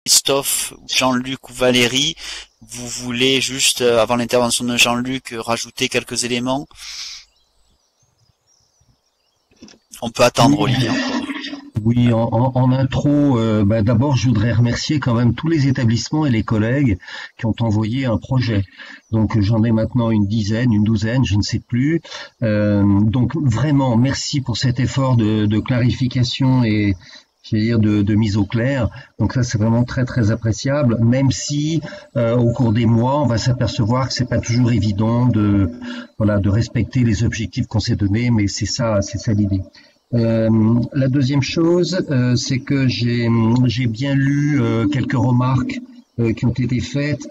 Christophe, Jean-Luc ou Valérie, vous voulez juste, avant l'intervention de Jean-Luc, rajouter quelques éléments? On peut attendre Oui, Olivier encore. oui, en intro, d'abord, je voudrais remercier quand même tous les établissements et les collègues qui ont envoyé un projet. Donc, j'en ai maintenant une dizaine, une douzaine, je ne sais plus. Donc, vraiment, merci pour cet effort de clarification et, j'allais dire, de mise au clair. Donc, ça, c'est vraiment très, très appréciable, même si, au cours des mois, on va s'apercevoir que c'est pas toujours évident voilà, de respecter les objectifs qu'on s'est donnés, mais c'est ça l'idée. La deuxième chose, c'est que j'ai bien lu quelques remarques qui ont été faites.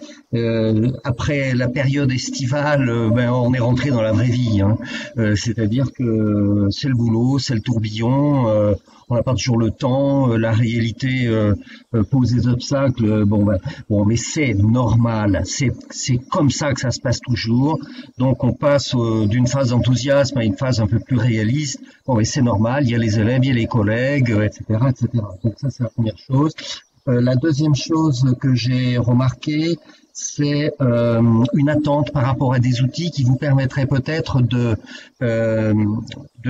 Après la période estivale, on est rentré dans la vraie vie, hein. C'est-à-dire que c'est le boulot, c'est le tourbillon. On n'a pas toujours le temps. La réalité pose des obstacles. Bon, mais c'est normal. C'est comme ça que ça se passe toujours. Donc on passe d'une phase d'enthousiasme à une phase un peu plus réaliste. Bon, mais c'est normal. Il y a les élèves, il y a les collègues, etc., etc. Donc ça, c'est la première chose. La deuxième chose que j'ai remarqué, c'est une attente par rapport à des outils qui vous permettraient peut-être de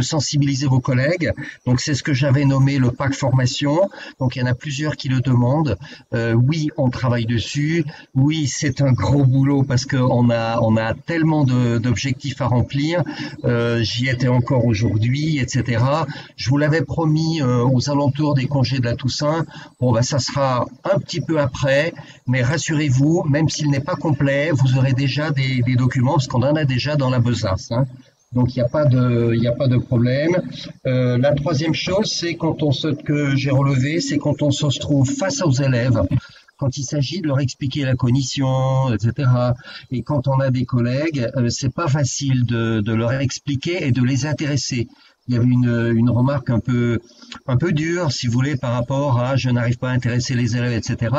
sensibiliser vos collègues. Donc c'est ce que j'avais nommé le pack formation. Donc il y en a plusieurs qui le demandent. Oui, on travaille dessus. Oui, c'est un gros boulot parce qu'on a tellement d'objectifs à remplir. J'y étais encore aujourd'hui, etc. Je vous l'avais promis aux alentours des congés de la Toussaint. Bon, ça sera un petit peu après, mais rassurez-vous, même s'il n'est pas complet, vous aurez déjà des documents parce qu'on en a déjà dans la besace, hein. Donc il n'y a pas de problème. La troisième chose, c'est que j'ai relevé, c'est quand on se trouve face aux élèves, quand il s'agit de leur expliquer la cognition, etc. Et quand on a des collègues, c'est pas facile de leur expliquer et de les intéresser. Il y avait une remarque un peu dure, si vous voulez, par rapport à je n'arrive pas à intéresser les élèves, etc.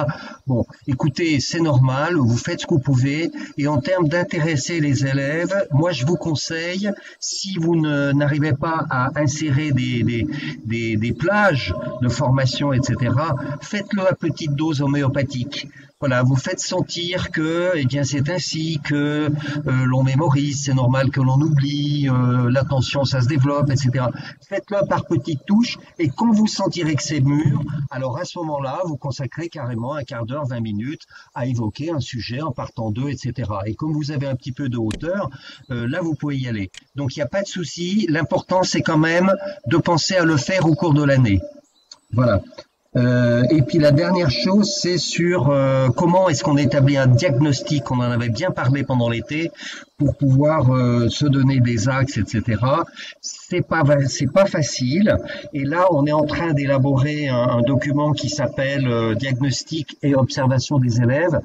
Bon, écoutez, c'est normal, vous faites ce que vous pouvez, et en termes d'intéresser les élèves, moi je vous conseille, si vous n'arrivez pas à insérer des plages de formation, etc., faites-le à petite dose homéopathique. Voilà, vous faites sentir que, eh bien, c'est ainsi que l'on mémorise, c'est normal que l'on oublie, l'attention, ça se développe, etc. Faites-le par petites touches, et quand vous sentirez que c'est mûr, alors à ce moment-là, vous consacrez carrément un quart d'heure, 20 minutes à évoquer un sujet en partant d'eux, etc. Et comme vous avez un petit peu de hauteur, là, vous pouvez y aller. Donc, il n'y a pas de souci. L'important, c'est quand même de penser à le faire au cours de l'année. Voilà. Et puis la dernière chose, c'est sur comment est-ce qu'on établit un diagnostic. On en avait bien parlé pendant l'été pour pouvoir se donner des axes, etc. C'est pas facile. Et là, on est en train d'élaborer un document qui s'appelle Diagnostic et observation des élèves.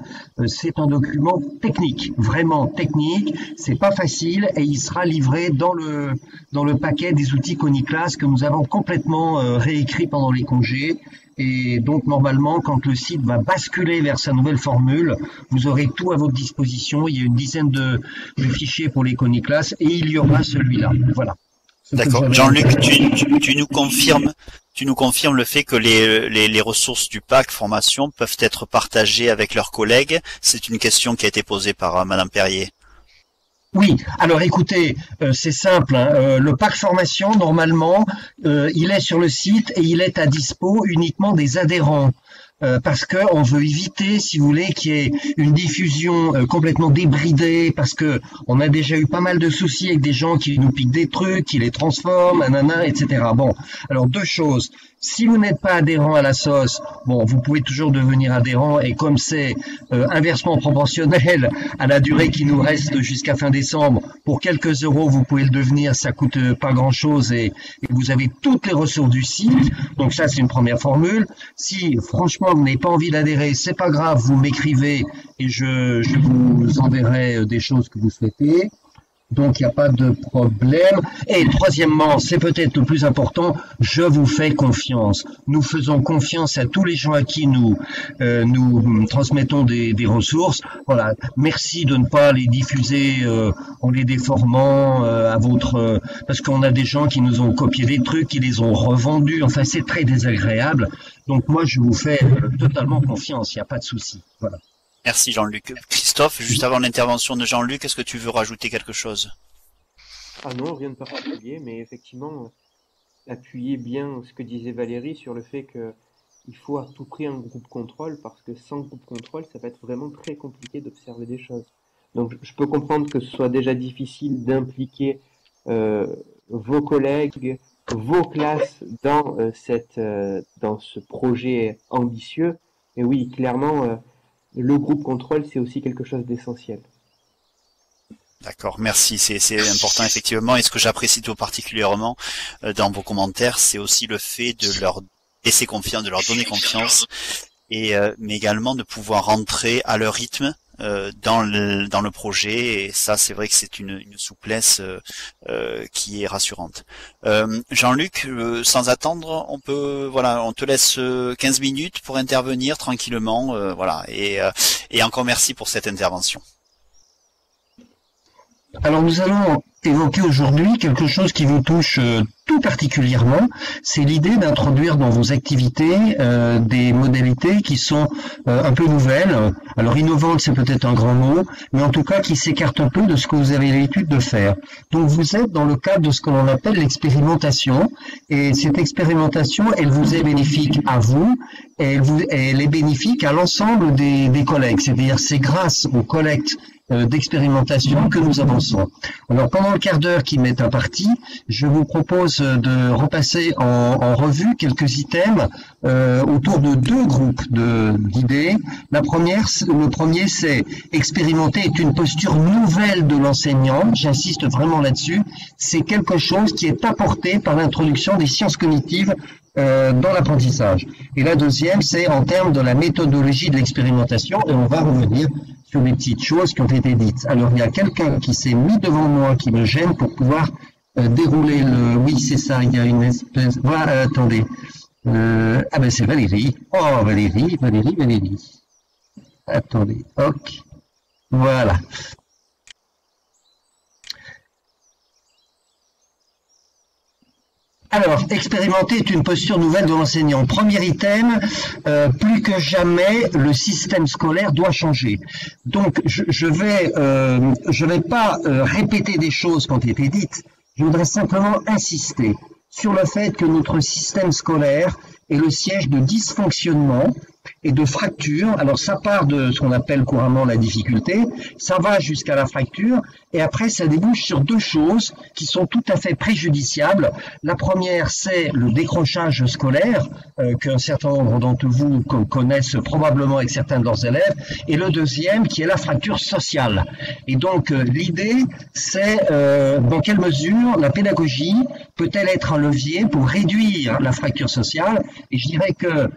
C'est un document technique, vraiment technique. C'est pas facile et il sera livré dans le paquet des outils Coniclass que nous avons complètement réécrit pendant les congés. Et donc, normalement, quand le site va basculer vers sa nouvelle formule, vous aurez tout à votre disposition. Il y a une dizaine de fichiers pour les Coniclass et il y aura celui-là. Voilà. D'accord. Jean-Luc, tu nous confirmes le fait que les ressources du pack formation peuvent être partagées avec leurs collègues. C'est une question qui a été posée par Madame Perrier. Oui, alors écoutez, c'est simple, hein, le pack formation, normalement, il est sur le site et il est à dispo uniquement des adhérents. Parce que on veut éviter, si vous voulez, qu'il y ait une diffusion complètement débridée, parce que on a déjà eu pas mal de soucis avec des gens qui nous piquent des trucs, qui les transforment, nanana, etc. Bon, alors deux choses. Si vous n'êtes pas adhérent à la sauce, bon, vous pouvez toujours devenir adhérent et comme c'est inversement proportionnel à la durée qui nous reste jusqu'à fin décembre, pour quelques euros, vous pouvez le devenir, ça coûte pas grand-chose et vous avez toutes les ressources du site. Donc ça, c'est une première formule. Si franchement vous n'avez pas envie d'adhérer, c'est pas grave, vous m'écrivez et je vous enverrai des choses que vous souhaitez. Donc, il n'y a pas de problème. Et troisièmement, c'est peut-être le plus important, je vous fais confiance. Nous faisons confiance à tous les gens à qui nous transmettons des ressources. Voilà. Merci de ne pas les diffuser en les déformant parce qu'on a des gens qui nous ont copié des trucs, qui les ont revendus. Enfin, c'est très désagréable. Donc, moi, je vous fais totalement confiance. Il n'y a pas de souci. Voilà. Merci Jean-Luc. Christophe, juste avant l'intervention de Jean-Luc, est-ce que tu veux rajouter quelque chose? Ah non, rien de particulier, mais effectivement, appuyer bien ce que disait Valérie sur le fait que il faut à tout prix un groupe contrôle, parce que sans groupe contrôle, ça va être vraiment très compliqué d'observer des choses. Donc je peux comprendre que ce soit déjà difficile d'impliquer vos collègues, vos classes dans ce projet ambitieux. Et oui, clairement, le groupe contrôle, c'est aussi quelque chose d'essentiel. D'accord, merci, c'est important effectivement. Et ce que j'apprécie tout particulièrement dans vos commentaires, c'est aussi le fait de leur laisser confiance, de leur donner confiance, mais également de pouvoir rentrer à leur rythme dans le projet. Et ça, c'est vrai que c'est une souplesse qui est rassurante. Jean-Luc, sans attendre, on te laisse 15 minutes pour intervenir tranquillement, voilà. Et encore merci pour cette intervention. Alors nous allons évoquer aujourd'hui quelque chose qui vous touche tout particulièrement, c'est l'idée d'introduire dans vos activités des modalités qui sont un peu nouvelles. Alors innovantes, c'est peut-être un grand mot, mais en tout cas qui s'écartent un peu de ce que vous avez l'habitude de faire. Donc vous êtes dans le cadre de ce que l'on appelle l'expérimentation, et cette expérimentation, elle vous est bénéfique à vous, et elle est bénéfique à l'ensemble des collègues. C'est-à-dire c'est grâce aux collectes d'expérimentation que nous avançons. Alors pendant le quart d'heure qui m'est imparti, je vous propose de repasser en revue quelques items autour de deux groupes d'idées. Le premier, c'est expérimenter est une posture nouvelle de l'enseignant. J'insiste vraiment là-dessus. C'est quelque chose qui est apporté par l'introduction des sciences cognitives dans l'apprentissage. Et la deuxième, c'est en termes de la méthodologie de l'expérimentation, et on va revenir sur les petites choses qui ont été dites. Alors, il y a quelqu'un qui s'est mis devant moi, qui me gêne pour pouvoir dérouler le... Oui, c'est ça, il y a une espèce... Voilà, attendez. Ah ben, c'est Valérie. Oh, Valérie. Attendez, ok. Voilà. Alors, expérimenter est une posture nouvelle de l'enseignant. Premier item, plus que jamais, le système scolaire doit changer. Donc, je vais pas répéter des choses qui ont été dites. Je voudrais simplement insister sur le fait que notre système scolaire est le siège de dysfonctionnement et de fracture. Alors ça part de ce qu'on appelle couramment la difficulté, ça va jusqu'à la fracture, et après ça débouche sur deux choses qui sont tout à fait préjudiciables. La première, c'est le décrochage scolaire, qu'un certain nombre d'entre vous connaissent probablement avec certains de leurs élèves, et le deuxième qui est la fracture sociale. Et donc l'idée, c'est dans quelle mesure la pédagogie peut-elle être un levier pour réduire la fracture sociale, et je dirais que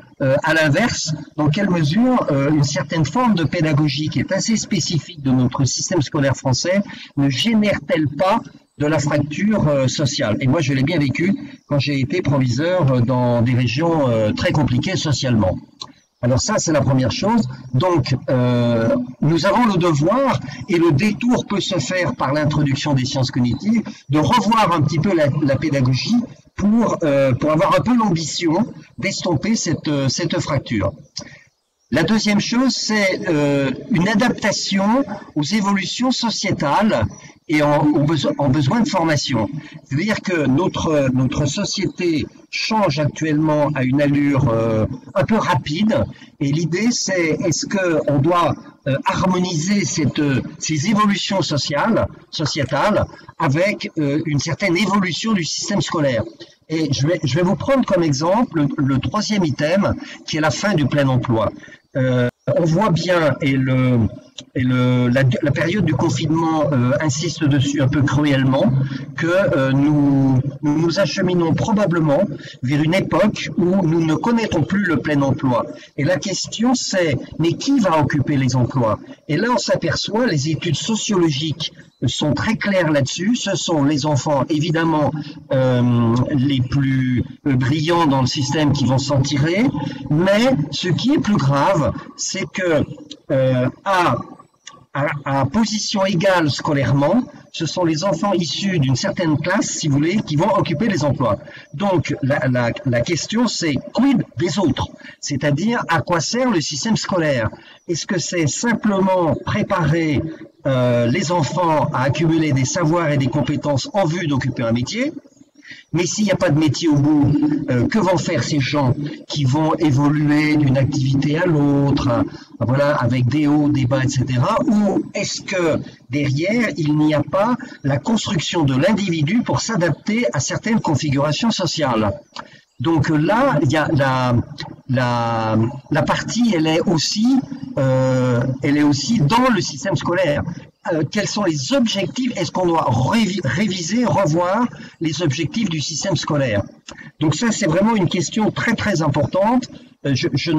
à l'inverse, dans quelle mesure une certaine forme de pédagogie qui est assez spécifique de notre système scolaire français ne génère-t-elle pas de la fracture sociale? Et moi, je l'ai bien vécu quand j'ai été proviseur dans des régions très compliquées socialement. Alors ça, c'est la première chose. Donc, nous avons le devoir, et le détour peut se faire par l'introduction des sciences cognitives, de revoir un petit peu la pédagogie pour avoir un peu l'ambition d'estomper cette fracture. La deuxième chose, c'est une adaptation aux évolutions sociétales et en besoin de formation. C'est-à-dire que notre société change actuellement à une allure un peu rapide, et l'idée c'est est-ce qu'on doit harmoniser ces évolutions sociétales avec une certaine évolution du système scolaire. Et je vais vous prendre comme exemple le troisième item, qui est la fin du plein emploi. On voit bien, la période du confinement insiste dessus un peu cruellement, que nous acheminons probablement vers une époque où nous ne connaîtrons plus le plein emploi. Et la question c'est, mais qui va occuper les emplois? Et là on s'aperçoit, les études sociologiques sont très claires là-dessus, ce sont les enfants évidemment les plus brillants dans le système qui vont s'en tirer, mais ce qui est plus grave, c'est que à position égale scolairement, ce sont les enfants issus d'une certaine classe, si vous voulez, qui vont occuper les emplois. Donc la question c'est quid des autres? C'est-à-dire à quoi sert le système scolaire? Est-ce que c'est simplement préparer les enfants à accumuler des savoirs et des compétences en vue d'occuper un métier? Mais s'il n'y a pas de métier au bout, que vont faire ces gens qui vont évoluer d'une activité à l'autre, voilà, avec des hauts, des bas, etc. Ou est-ce que derrière, il n'y a pas la construction de l'individu pour s'adapter à certaines configurations sociales? Donc là, il y a la partie, elle est aussi dans le système scolaire. Quels sont les objectifs? Est-ce qu'on doit réviser, revoir les objectifs du système scolaire? Donc ça, c'est vraiment une question très très importante. Je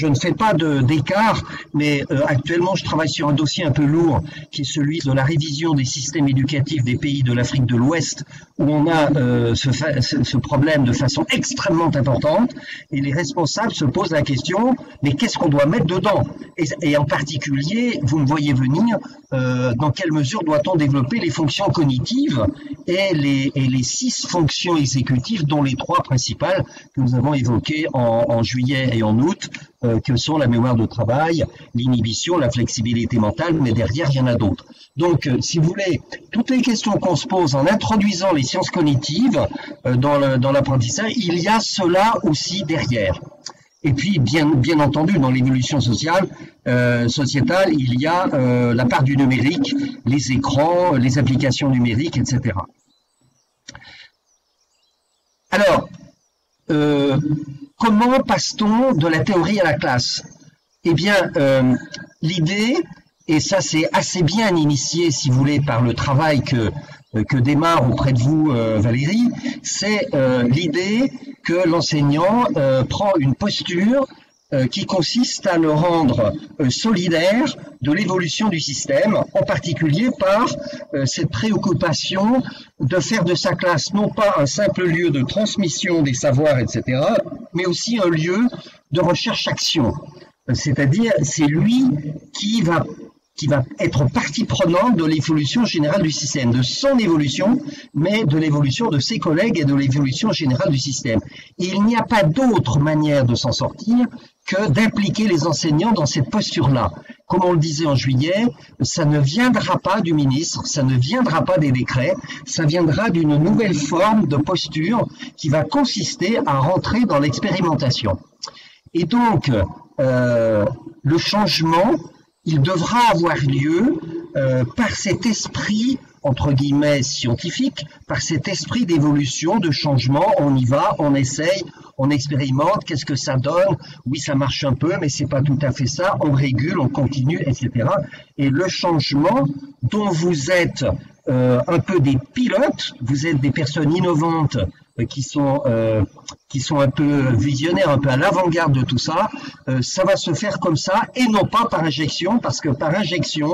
ne fais pas d'écart, mais actuellement, je travaille sur un dossier un peu lourd, qui est celui de la révision des systèmes éducatifs des pays de l'Afrique de l'Ouest, où on a ce problème de façon extrêmement importante, et les responsables se posent la question, mais qu'est-ce qu'on doit mettre dedans? Et en particulier, vous me voyez venir, dans quelle mesure doit-on développer les fonctions cognitives et les 6 fonctions exécutives, dont les 3 principales que nous avons évoquées en juillet et en août, que sont la mémoire de travail, l'inhibition, la flexibilité mentale, mais derrière, il y en a d'autres. Donc, si vous voulez, toutes les questions qu'on se pose en introduisant les sciences cognitives dans l'apprentissage, il y a cela aussi derrière. Et puis, bien entendu, dans l'évolution sociétale, il y a la part du numérique, les écrans, les applications numériques, etc. Alors, comment passe-t-on de la théorie à la classe? Eh bien, l'idée, et ça c'est assez bien initié, si vous voulez, par le travail que démarre auprès de vous Valérie, c'est l'idée que l'enseignant prend une posture qui consiste à le rendre solidaire de l'évolution du système, en particulier par cette préoccupation de faire de sa classe non pas un simple lieu de transmission des savoirs, etc., mais aussi un lieu de recherche-action. C'est-à-dire, c'est lui qui va être partie prenante de l'évolution générale du système, de son évolution, mais de l'évolution de ses collègues et de l'évolution générale du système. Et il n'y a pas d'autre manière de s'en sortir que d'impliquer les enseignants dans cette posture-là. Comme on le disait en juillet, ça ne viendra pas du ministre, ça ne viendra pas des décrets, ça viendra d'une nouvelle forme de posture qui va consister à rentrer dans l'expérimentation. Et donc, le changement, il devra avoir lieu par cet esprit, entre guillemets, scientifique, par cet esprit d'évolution, de changement. On y va, on essaye, on expérimente, qu'est-ce que ça donne? Oui, ça marche un peu, mais c'est pas tout à fait ça. On régule, on continue, etc. Et le changement dont vous êtes un peu des pilotes, vous êtes des personnes innovantes qui sont un peu visionnaires, un peu à l'avant-garde de tout ça, ça va se faire comme ça et non pas par injection, parce que par injonction,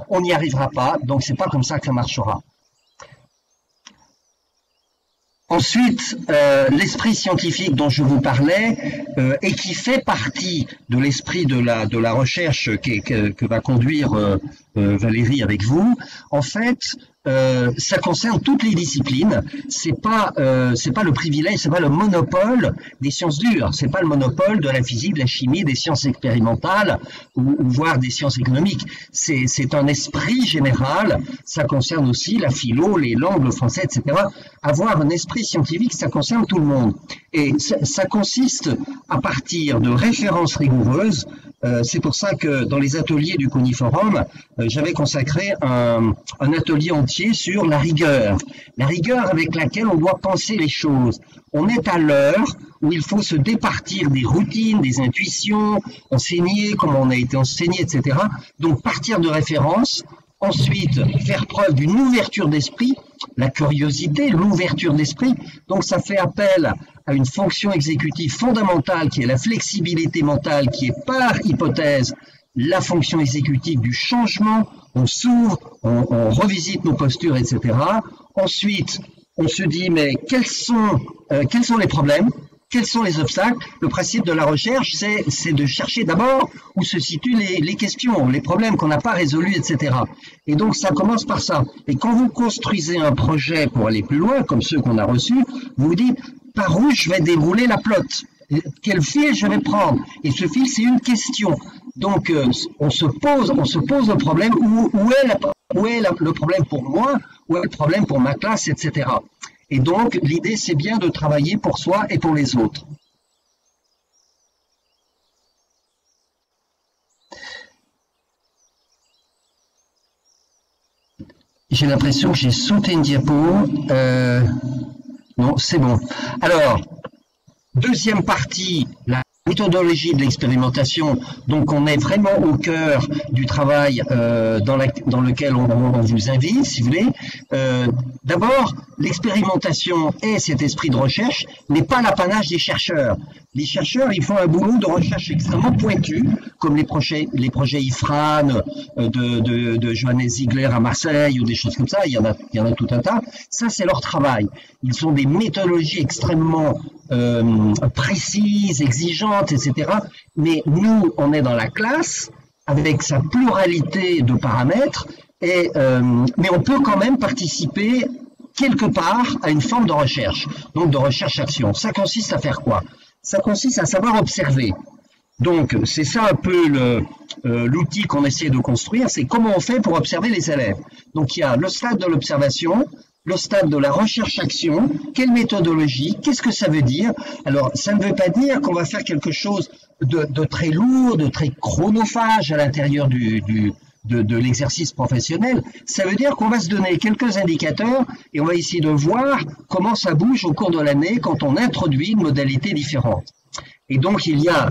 on n'y arrivera pas, donc c'est pas comme ça que ça marchera. Ensuite, l'esprit scientifique dont je vous parlais et qui fait partie de l'esprit de la recherche que va conduire Valérie avec vous, en fait, ça concerne toutes les disciplines. C'est pas le privilège, c'est pas le monopole des sciences dures, c'est pas le monopole de la physique, de la chimie, des sciences expérimentales ou voire des sciences économiques. C'est un esprit général. Ça concerne aussi la philo, les langues, le français, etc. avoir un esprit scientifique, ça concerne tout le monde. Et ça consiste à partir de références rigoureuses. C'est pour ça que dans les ateliers du Coniforum, j'avais consacré un atelier entier sur la rigueur avec laquelle on doit penser les choses. On est à l'heure où il faut se départir des routines, des intuitions, enseigner comme on a été enseigné, etc. Donc partir de références, ensuite faire preuve d'une ouverture d'esprit, la curiosité, l'ouverture d'esprit. Donc ça fait appel à une fonction exécutive fondamentale qui est la flexibilité mentale, qui est par hypothèse la fonction exécutive du changement. On s'ouvre, on revisite nos postures, etc. Ensuite, on se dit mais quels sont les problèmes? Quels sont les obstacles? Le principe de la recherche, c'est de chercher d'abord où se situent les questions, les problèmes qu'on n'a pas résolus, etc. Et donc, ça commence par ça. Et quand vous construisez un projet pour aller plus loin, comme ceux qu'on a reçus, vous vous dites par où je vais dérouler la plotte? Quel fil je vais prendre? Et ce fil, c'est une question. Donc, on se pose le problème, où est le problème pour moi? Où est le problème pour ma classe, etc. Et donc, l'idée, c'est bien de travailler pour soi et pour les autres. J'ai l'impression que j'ai sauté une diapo. Non, c'est bon. Alors, deuxième partie, la méthodologie de l'expérimentation. Donc, on est vraiment au cœur du travail dans lequel on vous invite, si vous voulez. D'abord, l'expérimentation et cet esprit de recherche n'est pas l'apanage des chercheurs. Les chercheurs, ils font un boulot de recherche extrêmement pointu, comme les projets IFRAN de Johannes Ziegler à Marseille ou des choses comme ça. Il y en a tout un tas. Ça, c'est leur travail. Ils ont des méthodologies extrêmement précises, exigeantes, etc. Mais nous, on est dans la classe avec sa pluralité de paramètres, mais on peut quand même participer quelque part à une forme de recherche, donc de recherche-action. Ça consiste à faire quoi? Ça consiste à savoir observer. Donc, c'est ça un peu l'outil qu'on essaie de construire, c'est comment on fait pour observer les élèves. Donc, il y a le stade de l'observation, le stade de la recherche-action, quelle méthodologie, qu'est-ce que ça veut dire? Alors, ça ne veut pas dire qu'on va faire quelque chose de très lourd, de très chronophage à l'intérieur de l'exercice professionnel. Ça veut dire qu'on va se donner quelques indicateurs et on va essayer de voir comment ça bouge au cours de l'année quand on introduit une modalité différente. Et donc, il y a,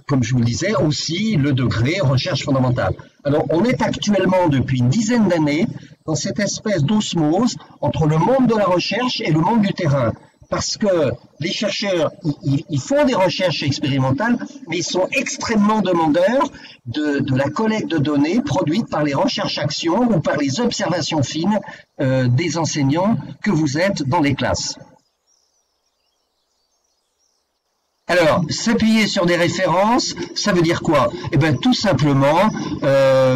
comme je vous le disais, aussi le degré recherche fondamentale. Alors, on est actuellement, depuis une dizaine d'années, dans cette espèce d'osmose entre le monde de la recherche et le monde du terrain. Parce que les chercheurs, ils font des recherches expérimentales, mais ils sont extrêmement demandeurs de la collecte de données produites par les recherches-actions ou par les observations fines des enseignants que vous êtes dans les classes. Alors, s'appuyer sur des références, ça veut dire quoi? Eh bien, tout simplement,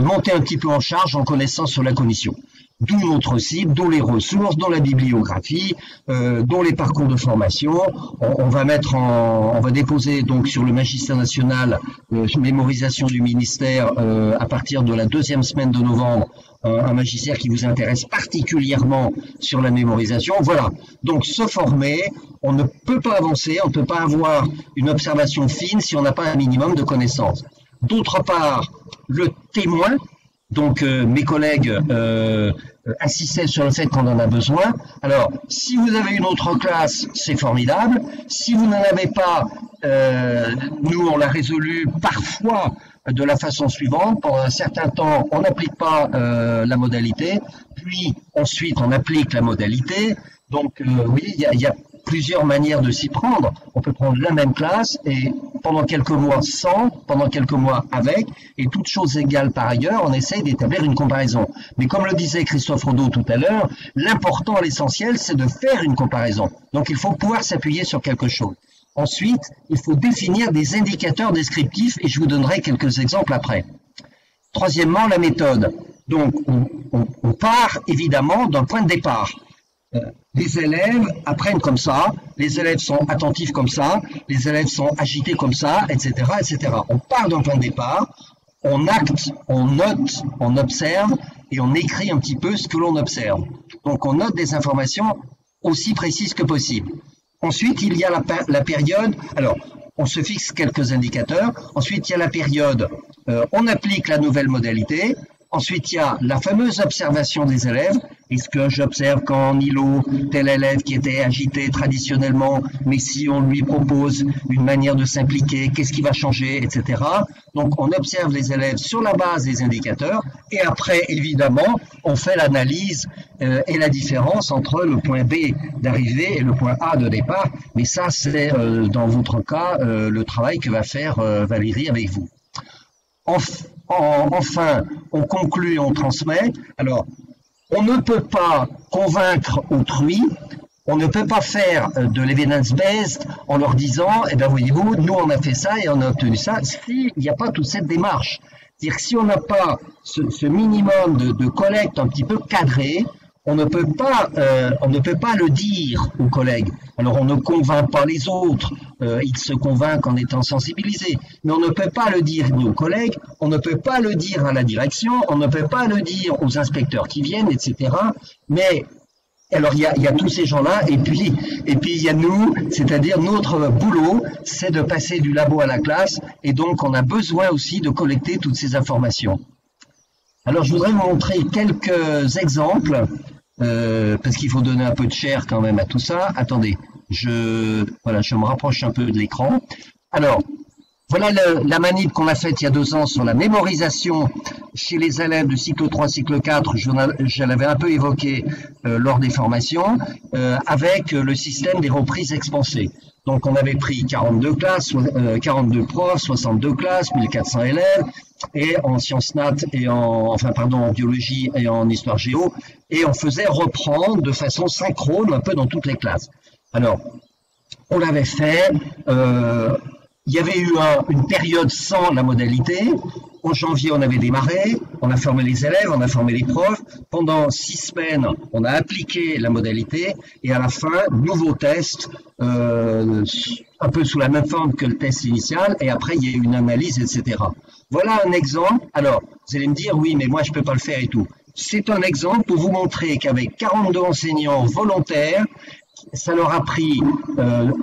monter un petit peu en charge en connaissance sur la cognition. D'où notre site, d'où les ressources, d'où la bibliographie, d'où les parcours de formation. On va déposer donc sur le Magistère national mémorisation du ministère à partir de la deuxième semaine de novembre, un magistère qui vous intéresse particulièrement sur la mémorisation. Voilà. Donc se former, on ne peut pas avancer, on ne peut pas avoir une observation fine si on n'a pas un minimum de connaissances. D'autre part, le témoin. Donc mes collègues insistaient sur le fait qu'on en a besoin. Alors, si vous avez une autre classe, c'est formidable. Si vous n'en avez pas, nous on l'a résolu parfois de la façon suivante. Pendant un certain temps, on n'applique pas la modalité, puis ensuite on applique la modalité. Donc oui, il y a plusieurs manières de s'y prendre. On peut prendre la même classe et pendant quelques mois sans, pendant quelques mois avec, et toutes choses égales par ailleurs, on essaye d'établir une comparaison. Mais comme le disait Christophe Rodeau tout à l'heure, l'important, l'essentiel, c'est de faire une comparaison. Donc il faut pouvoir s'appuyer sur quelque chose. Ensuite, il faut définir des indicateurs descriptifs et je vous donnerai quelques exemples après. Troisièmement, la méthode. Donc on part évidemment d'un point de départ. Les élèves apprennent comme ça, les élèves sont attentifs comme ça, les élèves sont agités comme ça, etc., etc. On part d'un point de départ, on acte, on note, on observe et on écrit un petit peu ce que l'on observe. Donc on note des informations aussi précise que possible. Ensuite, il y a la période, alors on se fixe quelques indicateurs, ensuite il y a la période, on applique la nouvelle modalité, ensuite il y a la fameuse observation des élèves, est-ce que j'observe qu'en îlot, tel élève qui était agité traditionnellement, mais si on lui propose une manière de s'impliquer, qu'est-ce qui va changer, etc. Donc on observe les élèves sur la base des indicateurs, et après évidemment on fait l'analyse et la différence entre le point B d'arrivée et le point A de départ, mais ça c'est dans votre cas le travail que va faire Valérie avec vous. Enfin, on conclut, on transmet. Alors, on ne peut pas convaincre autrui, on ne peut pas faire de l'evidence-based en leur disant, eh bien voyez-vous, nous on a fait ça et on a obtenu ça, s'il n'y a pas toute cette démarche. C'est-à-dire que si on n'a pas ce minimum de collecte un petit peu cadré, on ne peut pas le dire aux collègues. Alors on ne convainc pas les autres, ils se convainquent en étant sensibilisés, mais on ne peut pas le dire aux collègues, on ne peut pas le dire à la direction, on ne peut pas le dire aux inspecteurs qui viennent, etc. Mais alors il y a tous ces gens-là, et puis il y a nous, c'est-à-dire notre boulot, c'est de passer du labo à la classe, et donc on a besoin aussi de collecter toutes ces informations. Alors je voudrais vous montrer quelques exemples, parce qu'il faut donner un peu de chair quand même à tout ça. Attendez, je me rapproche un peu de l'écran. Alors, voilà la manip qu'on a faite il y a 2 ans sur la mémorisation chez les élèves de cycle 3, cycle 4. Je l'avais un peu évoqué lors des formations, avec le système des reprises expansées. Donc on avait pris 42 classes, 42 profs, 62 classes, 1400 élèves, et en sciences nat et en biologie et en histoire géo, et on faisait reprendre de façon synchrone un peu dans toutes les classes. Alors, on l'avait fait, il y avait eu une période sans la modalité. En janvier, on avait démarré, on a formé les élèves, on a formé les profs. Pendant 6 semaines, on a appliqué la modalité, et à la fin, nouveau test, un peu sous la même forme que le test initial, et après, il y a eu une analyse, etc. Voilà un exemple. Alors, vous allez me dire, oui, mais moi, je peux pas le faire et tout. C'est un exemple pour vous montrer qu'avec 42 enseignants volontaires, ça leur a pris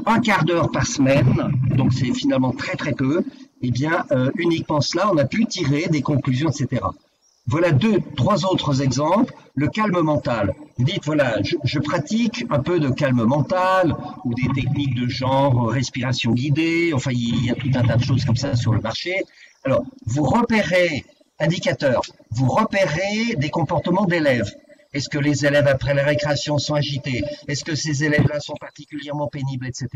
un quart d'heure par semaine, donc c'est finalement très très peu, et bien uniquement cela, on a pu tirer des conclusions, etc. Voilà 3 autres exemples. Le calme mental. Vous dites, voilà, je pratique un peu de calme mental, ou des techniques de genre respiration guidée, enfin il y a tout un tas de choses comme ça sur le marché. Alors, vous repérez, indicateurs, vous repérez des comportements d'élèves. Est-ce que les élèves après la récréation sont agités? Est-ce que ces élèves-là sont particulièrement pénibles, etc.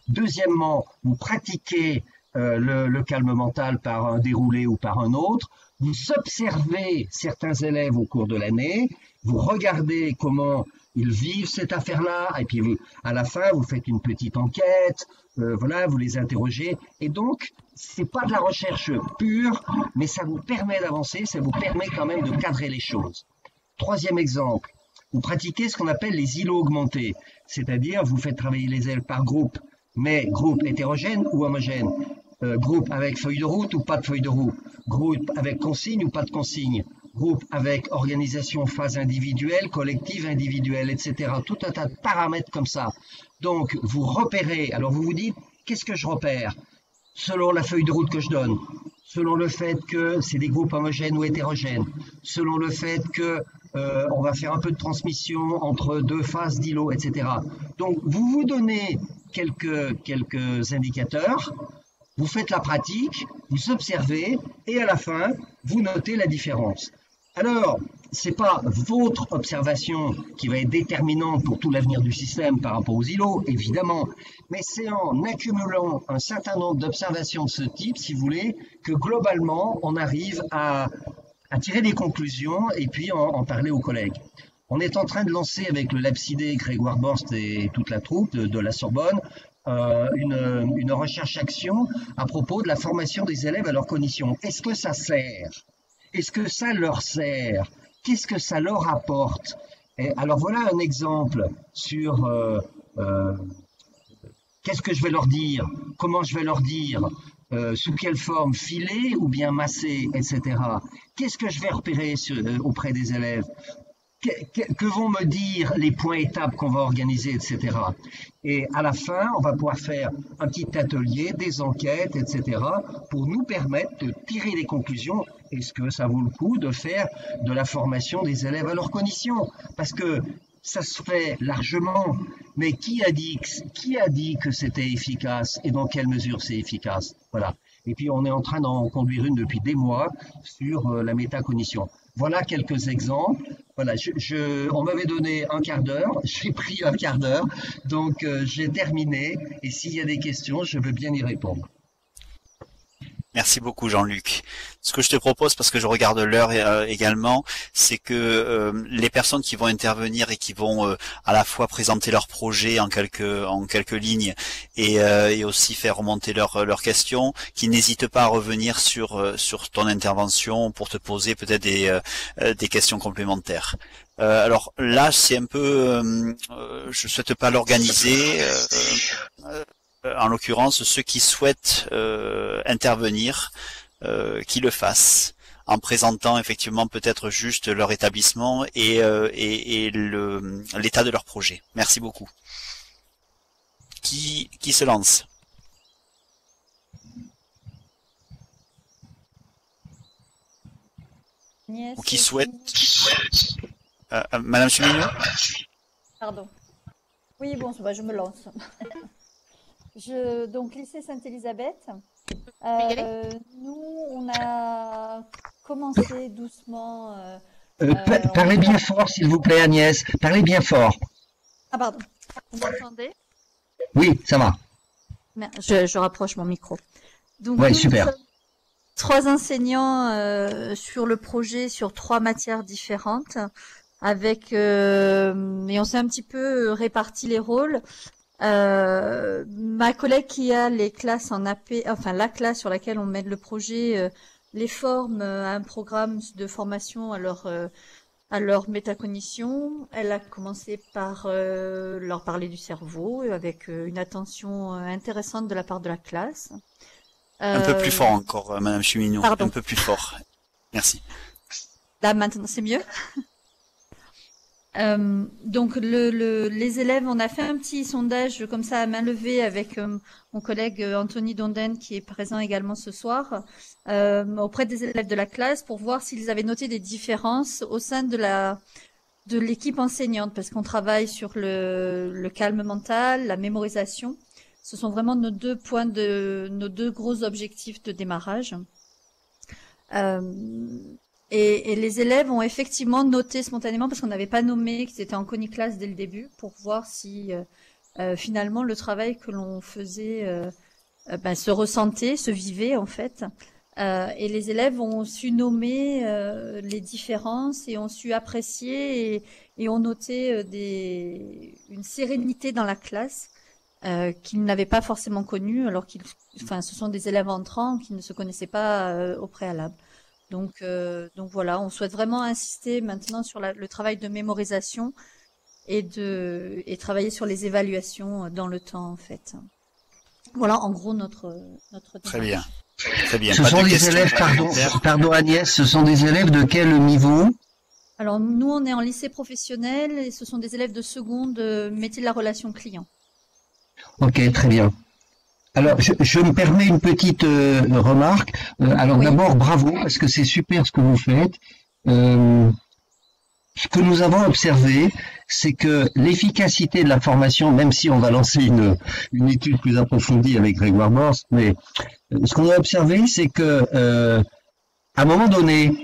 Deuxièmement, vous pratiquez le calme mental par un déroulé ou par un autre. Vous observez certains élèves au cours de l'année. Vous regardez comment ils vivent cette affaire-là. Et puis à la fin, vous faites une petite enquête. Voilà, vous les interrogez. Et donc, c'est pas de la recherche pure, mais ça vous permet d'avancer. Ça vous permet quand même de cadrer les choses. 3e exemple, vous pratiquez ce qu'on appelle les îlots augmentés, c'est-à-dire vous faites travailler les élèves par groupe, mais groupe hétérogène ou homogène, groupe avec feuille de route ou pas de feuille de route, groupe avec consigne ou pas de consigne, groupe avec organisation phase individuelle, collective, individuelle, etc. Tout un tas de paramètres comme ça. Donc vous repérez, alors vous vous dites, qu'est-ce que je repère? Selon la feuille de route que je donne, selon le fait que c'est des groupes homogènes ou hétérogènes, selon le fait que on va faire un peu de transmission entre 2 phases d'îlots, etc. Donc, vous vous donnez quelques indicateurs, vous faites la pratique, vous observez, et à la fin, vous notez la différence. Alors, c'est pas votre observation qui va être déterminante pour tout l'avenir du système par rapport aux îlots, évidemment, mais c'est en accumulant un certain nombre d'observations de ce type, si vous voulez, que globalement, on arrive à tirer des conclusions et puis en parler aux collègues. On est en train de lancer avec le LabCD, Grégoire Borst et toute la troupe de la Sorbonne, une recherche-action à propos de la formation des élèves à leurs conditions. Est-ce que ça sert? Est-ce que ça leur sert? Qu'est-ce que ça leur apporte? Et alors voilà un exemple sur qu'est-ce que je vais leur dire, comment je vais leur dire, sous quelle forme, filée ou bien massée, etc. Qu'est-ce que je vais repérer auprès des élèves? que vont me dire les points étapes qu'on va organiser, etc. Et à la fin, on va pouvoir faire un petit atelier, des enquêtes, etc. pour nous permettre de tirer les conclusions. Est-ce que ça vaut le coup de faire de la formation des élèves à leurs conditions? Parce que ça se fait largement, mais qui a dit que c'était efficace et dans quelle mesure c'est efficace? Voilà. Et puis on est en train d'en conduire une depuis des mois sur la métacognition. Voilà quelques exemples. Voilà, on m'avait donné un quart d'heure, j'ai pris un quart d'heure, donc j'ai terminé. Et s'il y a des questions, je veux bien y répondre. Merci beaucoup Jean-Luc. Ce que je te propose, parce que je regarde l'heure également, c'est que les personnes qui vont intervenir et qui vont à la fois présenter leur projet en quelques lignes et aussi faire remonter leurs questions, qu'ils n'hésitent pas à revenir sur ton intervention pour te poser peut-être des questions complémentaires. Alors là, c'est un peu, je souhaite pas l'organiser. En l'occurrence, ceux qui souhaitent intervenir, qui le fassent, en présentant effectivement peut-être juste leur établissement et l'état de leur projet. Merci beaucoup. Qui se lance? Agnès, Ou qui souhaite Madame Chemillot? Pardon. Oui, bon, je me lance. Donc, lycée Sainte-Élisabeth. Nous, on a commencé doucement. Parlez bien fort, s'il vous plaît, Agnès. Parlez bien fort. Ah, pardon. Vous m'entendez? Oui, ça va. Je rapproche mon micro. Donc, ouais, nous, super. Nous sommes 3 enseignants sur le projet, sur 3 matières différentes. Et on s'est un petit peu réparti les rôles. Ma collègue qui a les classes en AP, enfin la classe sur laquelle on mène le projet, les forme à un programme de formation à leur métacognition. Elle a commencé par leur parler du cerveau avec une attention intéressante de la part de la classe. Un peu plus fort encore, Madame Chemillot. Pardon. Un peu plus fort. Merci. Là maintenant c'est mieux. Donc les élèves, on a fait un petit sondage comme ça à main levée avec mon collègue Anthony Donden qui est présent également ce soir auprès des élèves de la classe pour voir s'ils avaient noté des différences au sein de l'équipe enseignante parce qu'on travaille sur le calme mental, la mémorisation. Ce sont vraiment nos deux gros objectifs de démarrage. Et les élèves ont effectivement noté spontanément, parce qu'on n'avait pas nommé qu'ils étaient en coniclasse dès le début, pour voir si finalement le travail que l'on faisait se ressentait, se vivait en fait. Et les élèves ont su nommer les différences et ont su apprécier et ont noté une sérénité dans la classe qu'ils n'avaient pas forcément connue, alors ce sont des élèves entrants qui ne se connaissaient pas au préalable. Donc voilà, on souhaite vraiment insister maintenant sur le travail de mémorisation et travailler sur les évaluations dans le temps en fait. Voilà en gros notre Très bien. Très bien. Ce sont des élèves, pardon Agnès, ce sont des élèves de quel niveau? Alors nous on est en lycée professionnel et ce sont des élèves de seconde métier de la relation client. Ok, très bien. Alors, je me permets une petite remarque. Alors oui. D'abord, bravo, parce que c'est super ce que vous faites. Ce que nous avons observé, c'est que l'efficacité de la formation, même si on va lancer une étude plus approfondie avec Grégoire Morse, mais ce qu'on a observé, c'est que à un moment donné,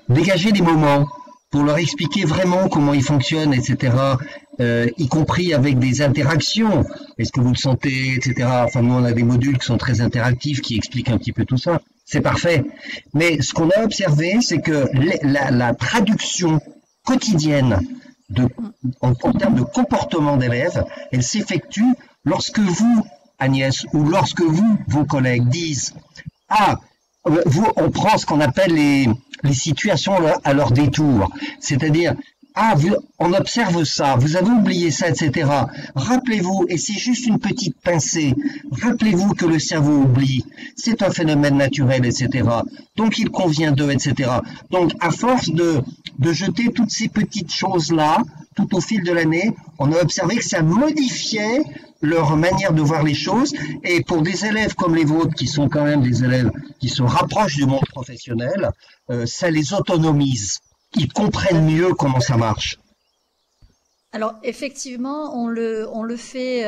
dégager des moments pour leur expliquer vraiment comment ils fonctionnent, etc., y compris avec des interactions. Est-ce que vous le sentez, etc. Enfin, nous, on a des modules qui sont très interactifs, qui expliquent un petit peu tout ça. C'est parfait. Mais ce qu'on a observé, c'est que la traduction quotidienne en termes de comportement d'élèves, elle s'effectue lorsque vous, Agnès, ou lorsque vos collègues disent « Ah, on prend ce qu'on appelle les situations à leur détour. C'est-à-dire, ah, on observe ça, vous avez oublié ça, etc. Rappelez-vous, et c'est juste une petite pincée, rappelez-vous que le cerveau oublie, c'est un phénomène naturel, etc. Donc il convient d'eux, etc. Donc à force de jeter toutes ces petites choses-là, tout au fil de l'année, on a observé que ça modifiait leur manière de voir les choses, et pour des élèves comme les vôtres, qui sont quand même des élèves qui se rapprochent du monde professionnel, ça les autonomise. Ils comprennent mieux comment ça marche. Alors effectivement, on le fait.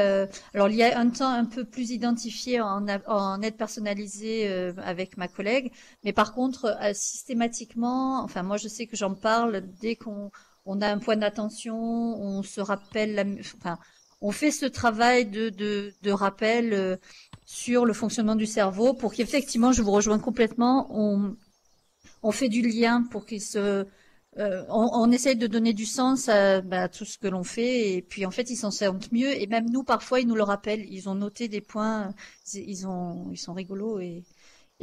Alors il y a un temps un peu plus identifié en aide personnalisée avec ma collègue, mais par contre systématiquement, enfin moi je sais que j'en parle dès qu'on a un point d'attention, on se rappelle, enfin on fait ce travail de rappel sur le fonctionnement du cerveau pour qu'effectivement, je vous rejoins complètement, on fait du lien pour qu'il se on essaye de donner du sens à tout ce que l'on fait et puis en fait ils s'en sentent mieux et même nous parfois ils nous le rappellent, ils ont noté des points, ils sont rigolos et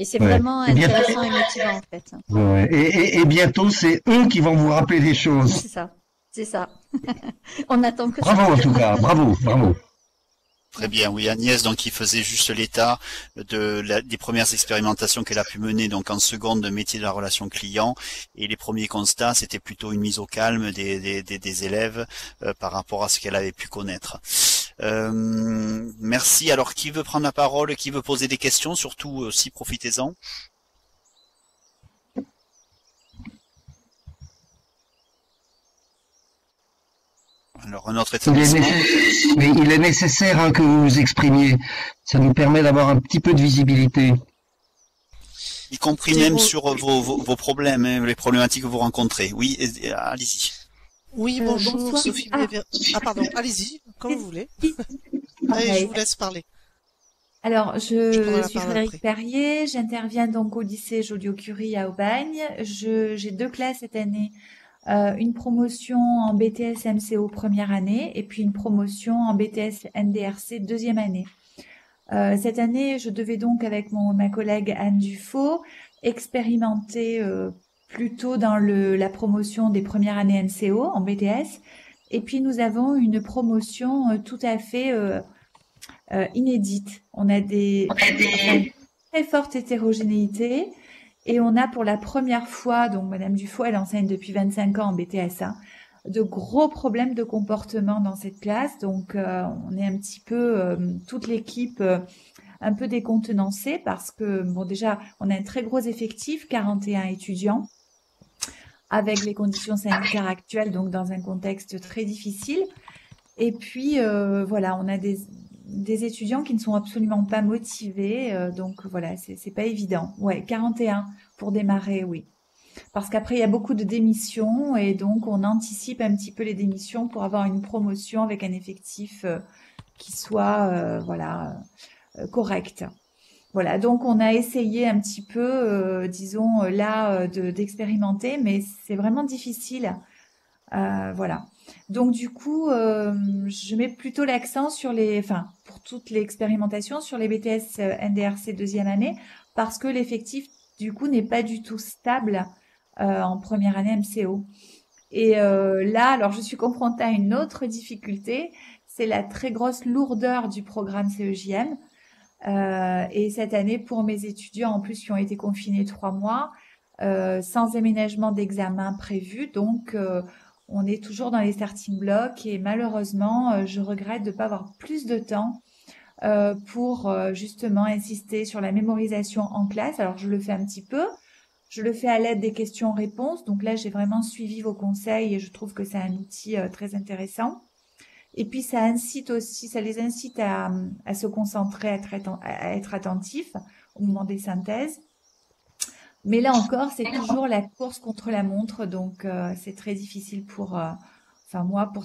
c'est vraiment intéressant et motivant en fait. Ouais. Et bientôt c'est eux qui vont vous rappeler des choses. C'est ça. On attend que bravo ça. En tout cas, bravo. Très bien, oui, Agnès, donc il faisait juste l'état des premières expérimentations qu'elle a pu mener, donc en seconde métier de la relation client, et les premiers constats, c'était plutôt une mise au calme des élèves par rapport à ce qu'elle avait pu connaître. Merci. Alors, qui veut prendre la parole, qui veut poser des questions, surtout aussi profitez-en. Alors, un autre établissement. Mais il est nécessaire que vous vous exprimiez. Ça nous permet d'avoir un petit peu de visibilité. Y compris même sur vos problèmes, hein, les problématiques que vous rencontrez. Oui, allez-y. Oui, bonjour, bonsoir. Sophie. Pardon, allez-y, comme vous voulez. Allez, je vous laisse parler. Alors, je suis Frédéric après. Perrier, j'interviens donc au lycée Joliot-Curie à Aubagne. J'ai 2 classes cette année. Une promotion en BTS MCO première année et puis une promotion en BTS NDRC deuxième année. Cette année, je devais donc avec ma collègue Anne Dufaux expérimenter plutôt dans la promotion des premières années MCO en BTS. Et puis nous avons une promotion tout à fait inédite. On a une très forte hétérogénéité. Et on a pour la première fois, donc Madame Dufaux, elle enseigne depuis 25 ans en BTS, de gros problèmes de comportement dans cette classe. Donc on est un petit peu, toute l'équipe, un peu décontenancée parce que, bon déjà, on a un très gros effectif, 41 étudiants, avec les conditions sanitaires actuelles, donc dans un contexte très difficile. Et puis, voilà, on a des étudiants qui ne sont absolument pas motivés, donc voilà, c'est pas évident. Ouais, 41 pour démarrer, oui. Parce qu'après, il y a beaucoup de démissions et donc on anticipe un petit peu les démissions pour avoir une promotion avec un effectif qui soit, correct. Voilà, donc on a essayé un petit peu, disons, là, d'expérimenter, mais c'est vraiment difficile. Voilà. Donc du coup, je mets plutôt l'accent sur pour toute l'expérimentation, sur les BTS NDRC deuxième année, parce que l'effectif, du coup, n'est pas du tout stable en première année MCO. Et là, alors je suis confrontée à une autre difficulté, c'est la très grosse lourdeur du programme CEJM. Et cette année, pour mes étudiants, en plus, qui ont été confinés 3 mois, sans aménagement d'examen prévu, donc on est toujours dans les starting blocks et malheureusement, je regrette de ne pas avoir plus de temps pour justement insister sur la mémorisation en classe. Alors, je le fais un petit peu. Je le fais à l'aide des questions-réponses. Donc là, j'ai vraiment suivi vos conseils et je trouve que c'est un outil très intéressant. Et puis, ça les incite à se concentrer, à être attentifs au moment des synthèses. Mais là encore, c'est toujours la course contre la montre, donc c'est très difficile pour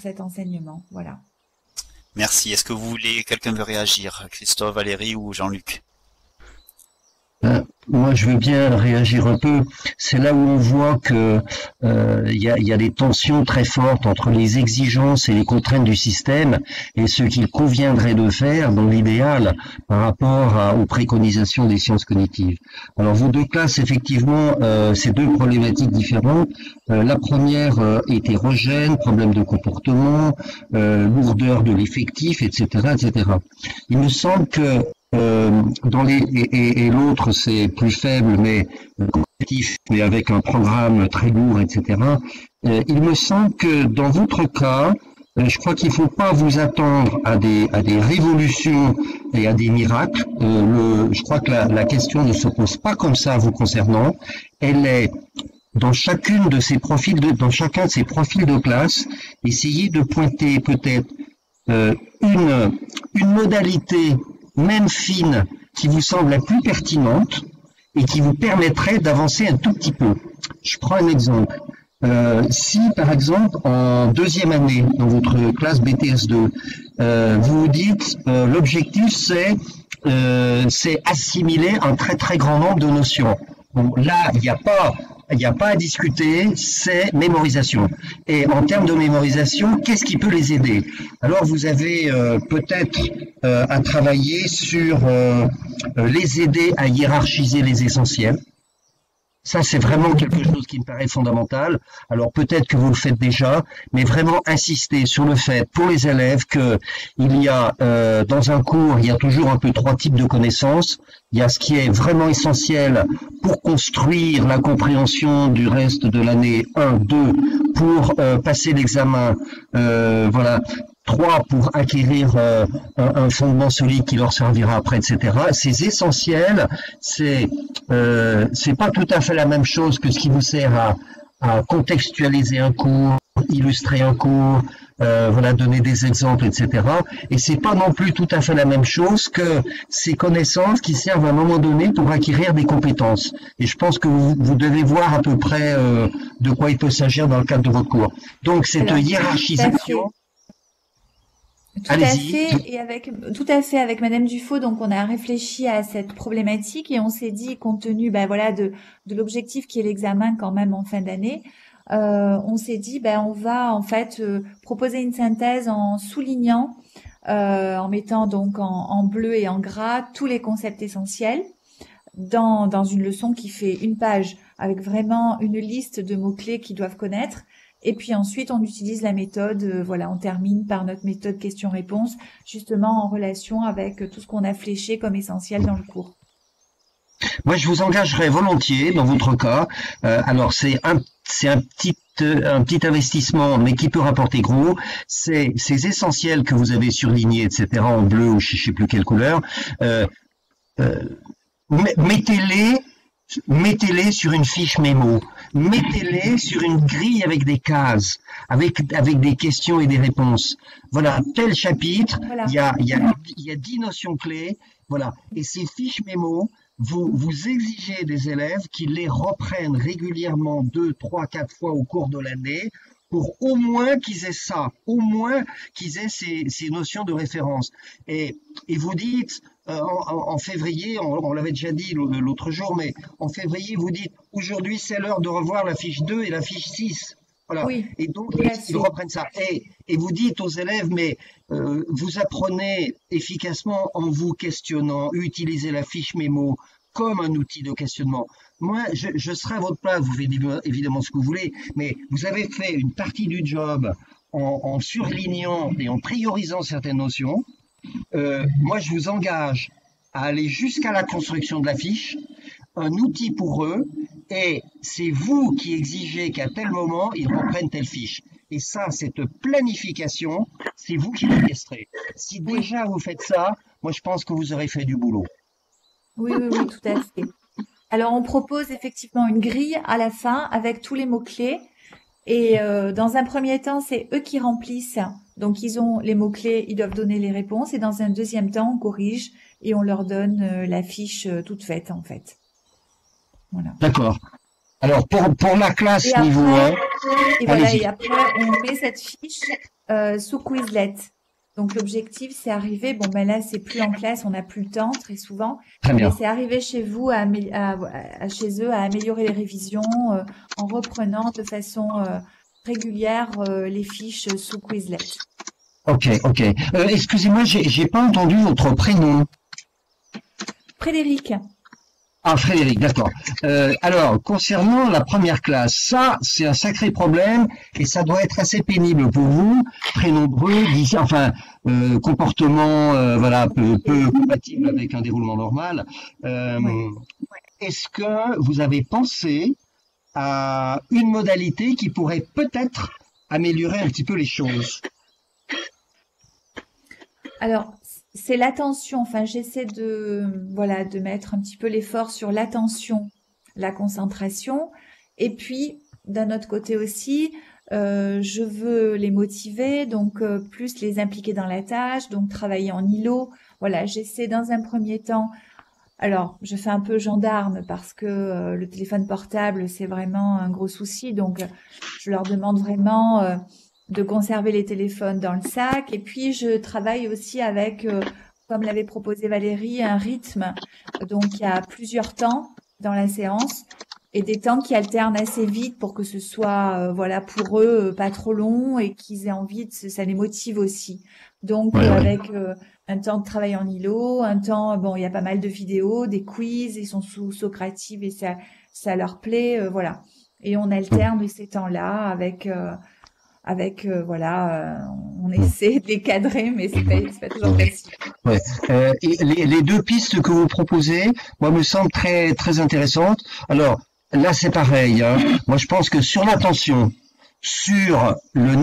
cet enseignement. Voilà. Merci. Est-ce que quelqu'un veut réagir? Christophe, Valérie ou Jean-Luc? Moi, je veux bien réagir un peu. C'est là où on voit que il y a des tensions très fortes entre les exigences et les contraintes du système et ce qu'il conviendrait de faire dans l'idéal par rapport aux préconisations des sciences cognitives. Alors, vos deux classes, effectivement, c'est deux problématiques différentes. La première, hétérogène, problème de comportement, lourdeur de l'effectif, etc., etc. Il me semble que et l'autre c'est plus faible mais compétitif mais avec un programme très lourd, etc. Il me semble que dans votre cas, je crois qu'il ne faut pas vous attendre à des révolutions et à des miracles. Je crois que la question ne se pose pas comme ça vous concernant. Elle est dans chacun de ces profils de classe, essayez de pointer peut-être une modalité même fine, qui vous semble la plus pertinente et qui vous permettrait d'avancer un tout petit peu. Je prends un exemple. Si, par exemple, en deuxième année, dans votre classe BTS2, vous vous dites, l'objectif, c'est assimiler un très très grand nombre de notions. Bon, là, il n'y a pas à discuter, c'est mémorisation. Et en termes de mémorisation, qu'est-ce qui peut les aider? Alors, vous avez peut-être à travailler sur les aider à hiérarchiser les essentiels. Ça, c'est vraiment quelque chose qui me paraît fondamental. Alors peut-être que vous le faites déjà, mais vraiment insister sur le fait pour les élèves que il y a dans un cours, il y a toujours un peu trois types de connaissances. Il y a ce qui est vraiment essentiel pour construire la compréhension du reste de l'année 1, 2, pour passer l'examen, voilà. 3 pour acquérir un fondement solide qui leur servira après, etc. C'est essentiel. C'est pas tout à fait la même chose que ce qui vous sert à contextualiser un cours, illustrer un cours, voilà, donner des exemples, etc. Et c'est pas non plus tout à fait la même chose que ces connaissances qui servent à un moment donné pour acquérir des compétences. Et je pense que vous devez voir à peu près de quoi il peut s'agir dans le cadre de votre cours. Donc cette hiérarchisation. Tout à fait, avec Madame Dufaux, donc on a réfléchi à cette problématique et on s'est dit, compte tenu, voilà, de l'objectif qui est l'examen quand même en fin d'année, on s'est dit, on va en fait proposer une synthèse en soulignant, en mettant donc en bleu et en gras tous les concepts essentiels dans une leçon qui fait une page avec vraiment une liste de mots-clés qu'ils doivent connaître. Et puis ensuite, on utilise la méthode, voilà, on termine par notre méthode question-réponse, justement en relation avec tout ce qu'on a fléché comme essentiel dans le cours. Moi, je vous engagerai volontiers dans votre cas. Alors, c'est un petit investissement, mais qui peut rapporter gros. C'est ces essentiels que vous avez surlignés, etc., en bleu ou je ne sais plus quelle couleur. Mettez-les sur une fiche mémo. Mettez-les sur une grille avec des cases, avec des questions et des réponses. Voilà, tel chapitre, Voilà. il y a 10 notions clés. Voilà. Et ces fiches mémo, vous exigez des élèves qu'ils les reprennent régulièrement 2, 3, 4 fois au cours de l'année pour au moins qu'ils aient ça, au moins qu'ils aient ces notions de référence. Et vous dites, en février, on l'avait déjà dit l'autre jour, mais en février, vous dites, aujourd'hui, c'est l'heure de revoir la fiche 2 et la fiche 6. Voilà. Oui, Et donc, bien ils sûr. reprennent ça. Et vous dites aux élèves, mais vous apprenez efficacement en vous questionnant, utilisez la fiche mémo comme un outil de questionnement. Moi, je serai à votre place, vous faites évidemment ce que vous voulez, mais vous avez fait une partie du job en surlignant et en priorisant certaines notions. Moi, je vous engage à aller jusqu'à la construction de la fiche, un outil pour eux, et c'est vous qui exigez qu'à tel moment, ils reprennent telle fiche. Et ça, cette planification, c'est vous qui l'orchestrez. Si déjà vous faites ça, moi, je pense que vous aurez fait du boulot. Oui, tout à fait. Alors, on propose effectivement une grille à la fin avec tous les mots-clés. Et dans un premier temps, c'est eux qui remplissent. Donc, ils ont les mots-clés, ils doivent donner les réponses. Et dans un deuxième temps, on corrige et on leur donne la fiche toute faite, en fait. Voilà. D'accord. Alors, pour la classe Et niveau 1, et voilà, et après, on met cette fiche sous Quizlet. Donc l'objectif, c'est arriver, bon ben là c'est plus en classe, on n'a plus le temps très souvent, Très bien. mais c'est arriver chez vous chez eux à améliorer les révisions en reprenant de façon régulière les fiches sous Quizlet. Ok. Excusez-moi, j'ai pas entendu votre prénom. Frédéric. Ah, Frédéric, d'accord. Alors, concernant la première classe, ça, c'est un sacré problème et ça doit être assez pénible pour vous, très nombreux, comportement, voilà, peu compatible avec un déroulement normal. Est-ce que vous avez pensé à une modalité qui pourrait peut-être améliorer un petit peu les choses? Alors, c'est l'attention. Enfin, j'essaie de mettre un petit peu l'effort sur l'attention, la concentration. Et puis, d'un autre côté aussi, je veux les motiver, donc plus les impliquer dans la tâche, donc travailler en îlot. Voilà, j'essaie dans un premier temps. Alors, je fais un peu gendarme parce que le téléphone portable, c'est vraiment un gros souci. Donc, je leur demande vraiment de conserver les téléphones dans le sac. Et puis, je travaille aussi avec, comme l'avait proposé Valérie, un rythme. Donc, il y a plusieurs temps dans la séance et des temps qui alternent assez vite pour que ce soit, pour eux, pas trop long et qu'ils aient envie, ça les motive aussi. Donc, avec un temps de travail en îlot, un temps, bon, il y a pas mal de vidéos, des quiz, ils sont sous Socrative et ça leur plaît, voilà. Et on alterne ces temps-là avec on essaie de les cadrer, mais c'est pas toujours facile. Ouais. Et les deux pistes que vous proposez, moi, me semblent très, très intéressantes. Alors, là, c'est pareil, hein. Moi, je pense que sur l'attention, sur le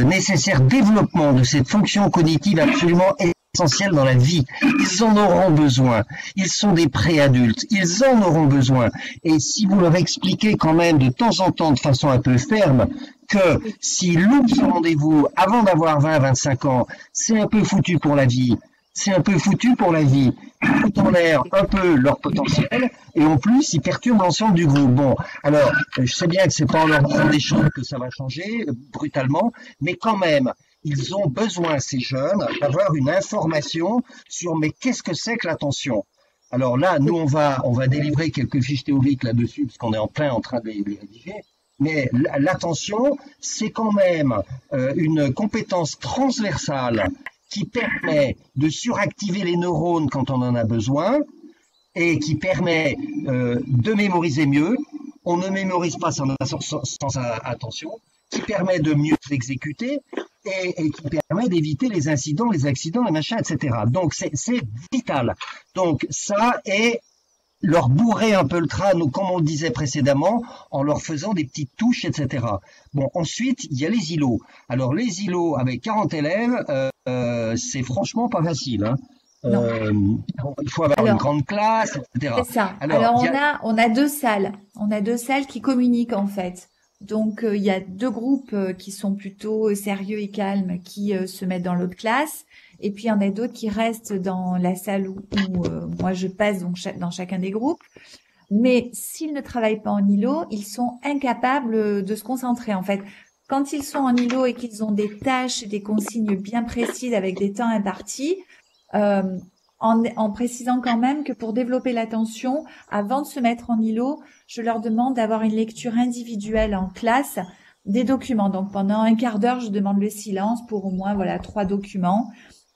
nécessaire développement de cette fonction cognitive absolument essentielle dans la vie. Ils en auront besoin. Ils sont des préadultes. Ils en auront besoin. Et si vous leur expliquez quand même de temps en temps, de façon un peu ferme, que s'ils loupent ce rendez-vous avant d'avoir 20-25 ans, c'est un peu foutu pour la vie. C'est un peu foutu pour la vie. Ils foutent en l'air un peu leur potentiel et en plus, ils perturbent l'ensemble du groupe. Bon, alors, je sais bien que c'est pas en leur disant des choses que ça va changer brutalement, mais quand même, ils ont besoin, ces jeunes, d'avoir une information sur mais qu'est-ce que c'est que l'attention. Alors là, nous, on va délivrer quelques fiches théoriques là-dessus, parce qu'on est en train de les rédiger. Mais l'attention, c'est quand même une compétence transversale qui permet de suractiver les neurones quand on en a besoin et qui permet de mémoriser mieux. On ne mémorise pas sans attention, qui permet de mieux exécuter et qui permet d'éviter les incidents, les accidents, les machins, etc. Donc c'est vital. Donc ça est leur bourrer un peu le crâne, comme on le disait précédemment, en leur faisant des petites touches, etc. Bon, ensuite, il y a les îlots. Alors, les îlots avec 40 élèves, c'est franchement pas facile. Hein. Il faut avoir une grande classe, etc. C'est ça. Alors on a deux salles. On a deux salles qui communiquent, en fait. Donc, il y a deux groupes qui sont plutôt sérieux et calmes, qui se mettent dans l'autre classe. Et puis, il y en a d'autres qui restent dans la salle où moi, je passe dans chacun des groupes. Mais s'ils ne travaillent pas en îlot, ils sont incapables de se concentrer. En fait, quand ils sont en îlot et qu'ils ont des tâches, des consignes bien précises avec des temps impartis, en précisant quand même que pour développer l'attention, avant de se mettre en îlot, je leur demande d'avoir une lecture individuelle en classe des documents. Donc, pendant un quart d'heure, je demande le silence pour au moins 3 documents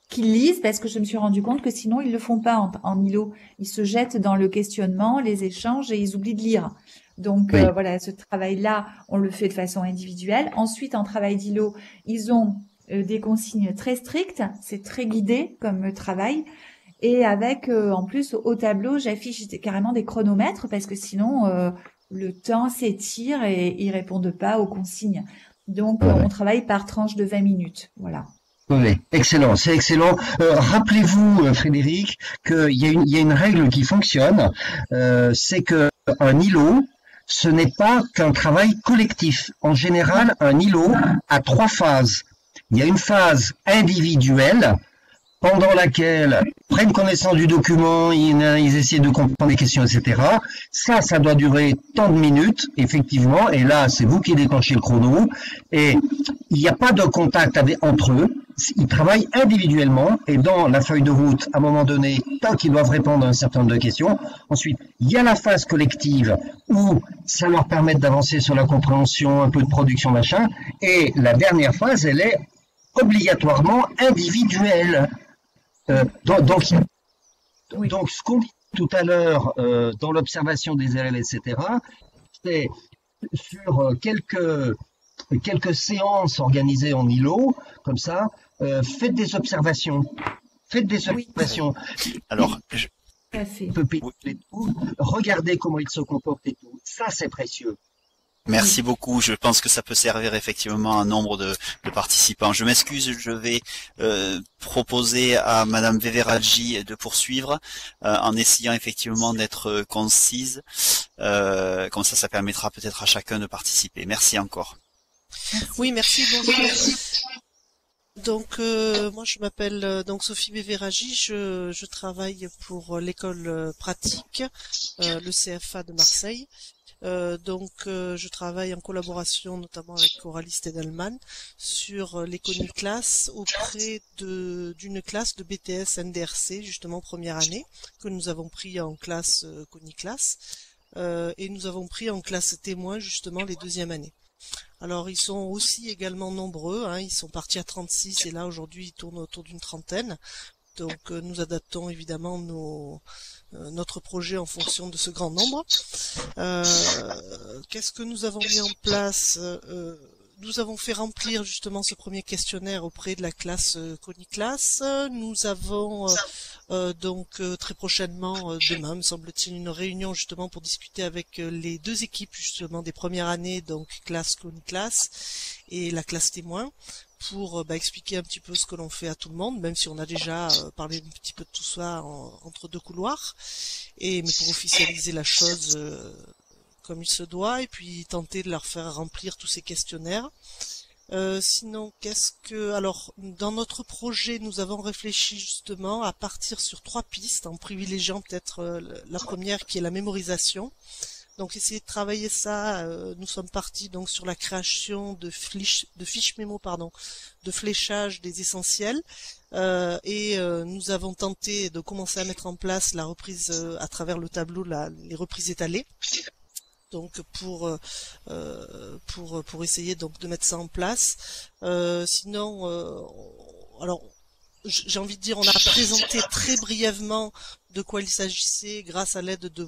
qu'ils lisent, parce que je me suis rendu compte que sinon ils le font pas en îlot. Ils se jettent dans le questionnement, les échanges et ils oublient de lire. Donc ce travail-là, on le fait de façon individuelle. Ensuite, en travail d'îlot, ils ont des consignes très strictes, c'est très guidé comme travail. Et avec, en plus, au tableau, j'affiche carrément des chronomètres parce que sinon, le temps s'étire et ils répondent pas aux consignes. Donc, on travaille par tranche de 20 minutes. Voilà. Oui, excellent, c'est excellent. Rappelez-vous, Frédéric, qu'il y a une règle qui fonctionne, c'est que un îlot, ce n'est pas qu'un travail collectif. En général, un îlot a 3 phases. Il y a une phase individuelle, pendant laquelle ils prennent connaissance du document, ils essaient de comprendre les questions, etc. Ça doit durer tant de minutes, effectivement, et là, c'est vous qui déclenchez le chrono, et il n'y a pas de contact entre eux. ils travaillent individuellement et dans la feuille de route, à un moment donné, tant qu'ils doivent répondre à un certain nombre de questions. Ensuite, il y a la phase collective où ça leur permet d'avancer sur la compréhension, un peu de production, machin. Et la dernière phase, elle est obligatoirement individuelle. Donc, ce qu'on dit tout à l'heure dans l'observation des élèves, etc., c'est sur quelques séances organisées en îlot, comme ça, faites des observations. Faites des observations. Alors, regardez comment il se comporte et tout. Ça, c'est précieux. merci beaucoup. Je pense que ça peut servir effectivement à un nombre de participants. Je m'excuse, je vais proposer à Madame Veveraggi de poursuivre en essayant effectivement d'être concise. Comme ça permettra peut-être à chacun de participer. Merci encore. Oui, merci. Donc, moi, je m'appelle donc Sophie Veveraggi. Je travaille pour l'école pratique, le CFA de Marseille. Je travaille en collaboration notamment avec Coralie Stedelman sur les Coniclasses auprès d'une classe de BTS NDRC, justement première année, que nous avons pris en classe Coniclasse, et nous avons pris en classe témoin justement les deuxièmes années. Alors ils sont aussi également nombreux, hein, ils sont partis à 36 et là aujourd'hui ils tournent autour d'une trentaine. Donc nous adaptons évidemment notre projet en fonction de ce grand nombre. Qu'est-ce que nous avons mis en place? Nous avons fait remplir justement ce premier questionnaire auprès de la classe Coniclasse. Nous avons très prochainement, demain me semble-t-il, une réunion justement pour discuter avec les deux équipes justement des premières années, donc classe Coniclasse et la classe témoin, pour expliquer un petit peu ce que l'on fait à tout le monde, même si on a déjà parlé un petit peu de tout ça entre deux couloirs, mais pour officialiser la chose comme il se doit, et puis tenter de leur faire remplir tous ces questionnaires. Sinon, alors, dans notre projet, nous avons réfléchi justement à partir sur 3 pistes, en privilégiant peut-être la première qui est la mémorisation. Donc essayer de travailler ça, nous sommes partis donc sur la création de fiches mémo, de fléchage des essentiels, nous avons tenté de commencer à mettre en place la reprise à travers le tableau, les reprises étalées. Donc pour essayer donc de mettre ça en place. Alors j'ai envie de dire, on a présenté très brièvement de quoi il s'agissait grâce à l'aide de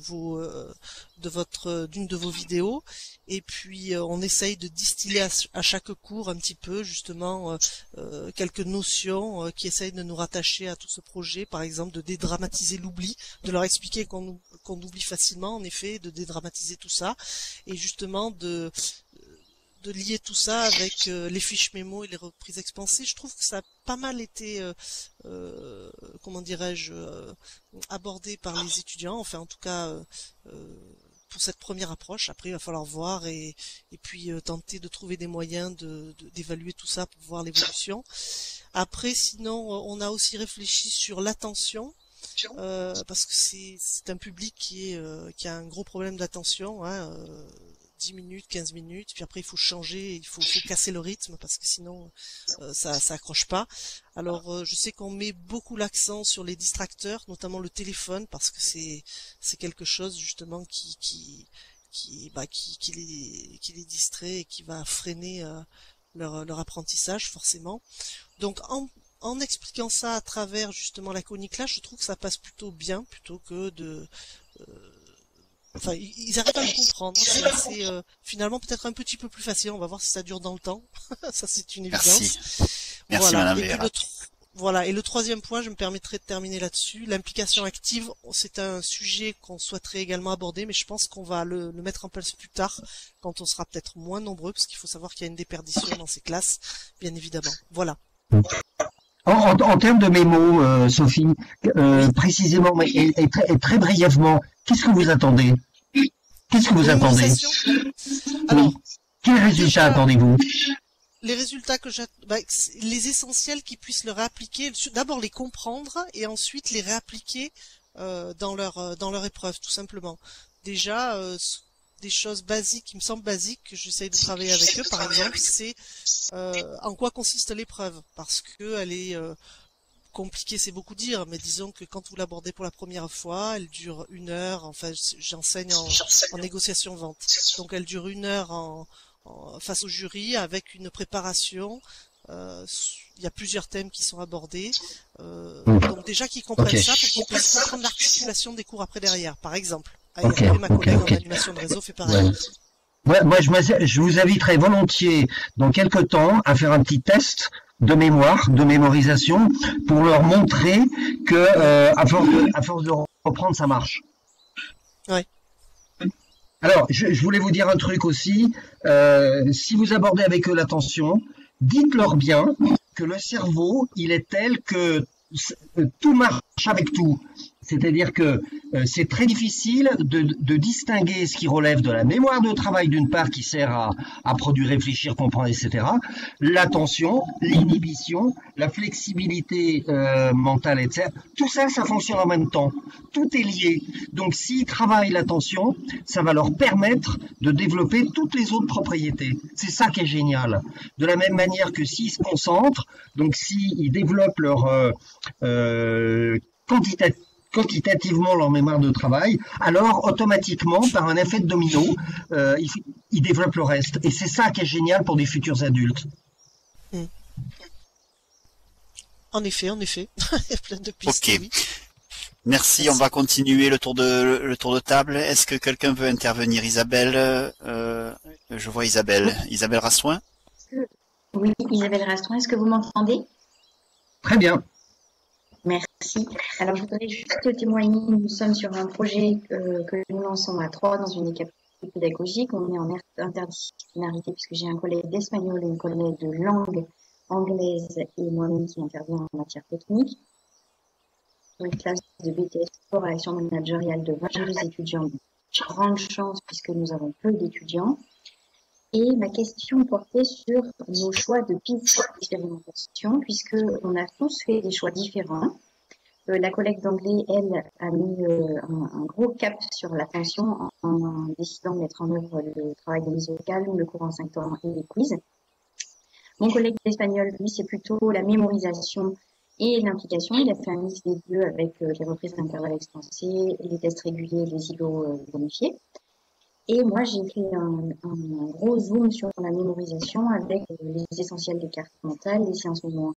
d'une de vos vidéos, et puis on essaye de distiller à chaque cours un petit peu justement quelques notions qui essayent de nous rattacher à tout ce projet, par exemple de dédramatiser l'oubli, de leur expliquer qu'on oublie facilement en effet, de dédramatiser tout ça, et justement de lier tout ça avec les fiches mémo et les reprises expansées. Je trouve que ça a pas mal été, comment dirais-je, abordé par les étudiants, enfin en tout cas pour cette première approche. Après il va falloir voir et puis tenter de trouver des moyens d'évaluer tout ça pour voir l'évolution. Après sinon on a aussi réfléchi sur l'attention, parce que c'est un public qui a un gros problème d'attention, hein, 10 minutes, 15 minutes, puis après il faut changer, il faut casser le rythme parce que sinon ça accroche pas. Alors je sais qu'on met beaucoup l'accent sur les distracteurs, notamment le téléphone, parce que c'est quelque chose justement qui les distrait et qui va freiner leur apprentissage forcément. Donc en expliquant ça à travers justement la Coniclasse, je trouve que ça passe plutôt bien, plutôt que enfin, ils arrivent à le comprendre. C'est finalement peut-être un petit peu plus facile. On va voir si ça dure dans le temps. Ça, c'est une évidence. Merci voilà. Madame Vera. Voilà. Et le troisième point, je me permettrai de terminer là-dessus. L'implication active, c'est un sujet qu'on souhaiterait également aborder, mais je pense qu'on va le mettre en place plus tard, quand on sera peut-être moins nombreux, parce qu'il faut savoir qu'il y a une déperdition dans ces classes, bien évidemment. Voilà. En termes de mémo, Sophie, précisément et très brièvement, qu'est-ce que vous attendez? Qu'est-ce que vous attendez? Alors, quels résultats attendez-vous? Les résultats que les essentiels qui puissent le réappliquer, d'abord les comprendre et ensuite les réappliquer dans leur épreuve, tout simplement. Déjà, des choses basiques qui me semblent basiques que j'essaye de travailler avec eux. Par exemple, c'est en quoi consiste l'épreuve, parce que elle est compliquée, c'est beaucoup dire, mais disons que quand vous l'abordez pour la première fois, elle dure 1 heure. Enfin, j'enseigne en négociation vente, donc elle dure 1 heure face au jury avec une préparation. Il y a plusieurs thèmes qui sont abordés. Donc déjà qu'ils comprennent ça pour qu'ils puissent comprendre l'articulation des cours après derrière, par exemple. Après, ma collègue en animation de réseau fait pareil. Moi, je vous inviterai volontiers dans quelques temps à faire un petit test de mémoire, de mémorisation, pour leur montrer que à force de reprendre, ça marche. Ouais. Alors, je voulais vous dire un truc aussi. Si vous abordez avec eux l'attention, dites-leur bien que le cerveau, il est tel que tout marche avec tout. C'est-à-dire que c'est très difficile de distinguer ce qui relève de la mémoire de travail d'une part qui sert à produire, réfléchir, comprendre, etc. L'attention, l'inhibition, la flexibilité mentale, etc. Tout ça, ça fonctionne en même temps. Tout est lié. Donc s'ils travaillent l'attention, ça va leur permettre de développer toutes les autres propriétés. C'est ça qui est génial. De la même manière que s'ils se concentrent, donc s'ils développent leur quantitativement leur mémoire de travail, alors automatiquement, par un effet de domino, ils développent le reste. Et c'est ça qui est génial pour des futurs adultes. En effet. Il y a plein de pistes. Ok. Oui. Merci, on va continuer le tour de table. Est-ce que quelqu'un veut intervenir? Isabelle, je vois Isabelle. Isabelle Rastouin? Oui, Isabelle Rastouin, est-ce que vous m'entendez? Très bien. Merci. Alors, je voudrais juste témoigner, nous sommes sur un projet que nous lançons à 3 dans une équipe pédagogique. On est en interdisciplinarité puisque j'ai un collègue d'espagnol et une collègue de langue anglaise et moi-même qui intervient en matière technique. Une classe de BTS pour action managériale de 22 étudiants. Grande chance puisque nous avons peu d'étudiants. Et ma question portait sur nos choix de pistes d'expérimentation, puisqu'on a tous fait des choix différents. La collègue d'anglais, elle, a mis un gros cap sur l'attention en décidant de mettre en œuvre le travail de mise au calme, le cours en 5 temps et les quiz. Mon collègue d'espagnol, lui, c'est plutôt la mémorisation et l'implication. Il a fait un mix des deux avec les reprises d'intervalles expansés, les tests réguliers, les îlots bonifiés. Et moi, j'ai fait un gros zoom sur la mémorisation avec les essentiels des cartes mentales, les séances mémoire